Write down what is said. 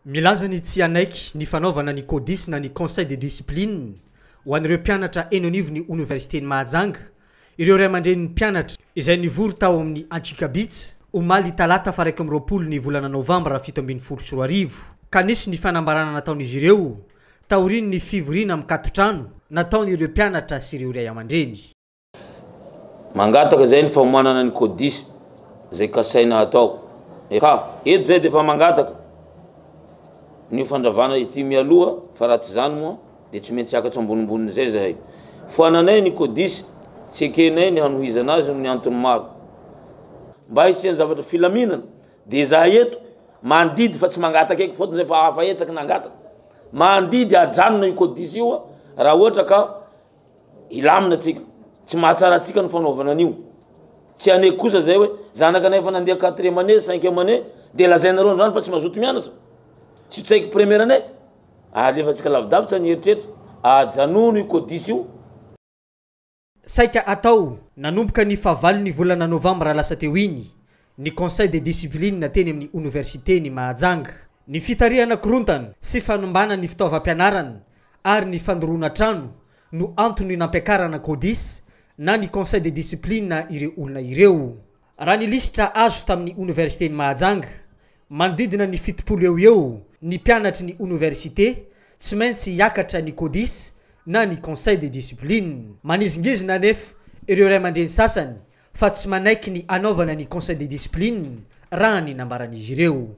Milaza ny tsy anaiky ny fanaovana ny codis na ny conseil de discipline ho an'ireo mpianatra eny anivon'ny universitény Mahajanga, ireo ray aman-drenin'ny mpianatra izay nivory tao amin'ny Antsikabitsy omaly talata 1 ny volana Novambra 2017 ka nisy ny fanambarana nataon'izy ireo taoriny ny fivoriana amin'ny katotrano nataon'ireo mpianatra sy ireo ray aman-dreny. Mangataka zay ny famoanana ny codis zay kasaina atao. Eto zay defa mangataka ny fandravana ity mialoha fa raha tsy zany moa dia tsy maintsy hiakatra ambonimboniny zay zahay. Foananay ny codis, tsy ekenay ny hanohizana azy ny antony maro. Mba hisiany zavatra filaminana dia zahay eto mandidy fa tsy mangataka eky fotony zay fa hafa etsaka nangataka. Mandidy ajanona io codis io raha ohatra ka ilamina atsika. Tsy mahatsara atsika ny fanaovana an'io. Tsy aneky kosa zay hoe zanakanay fa nandeha 4e année 5e année dia lazainareo androany fa tsy mazoto mianatra. Tsy tsaiky première année. Alefatsika lavidavitra ny heritreritra ajanono io codis io. Saika atao nanomboka ny fahavalon'ny volana Novambra lasa teo iny ny conseil de discipline teny amin'ny universitény Mahajanga. Ny fitarihana korontana sy fanombana ny fitaovam-pianarana ary ny fandoroana trano no antony nampiakarana codis na ny conseil de discipline ireo olona ireo. Raha ny lisitra azo tamin'ny universitény Mahajanga manodidina ny 70 eo ny mpianatry ny université tsy maintsy hiakatra ny codis na ny conseil de discipline. Manizingizina nefa ireo ray aman-dreny sasany fa tsy manaiky ny anaovana ny conseil de discipline raha ny nambaran'izy ireo.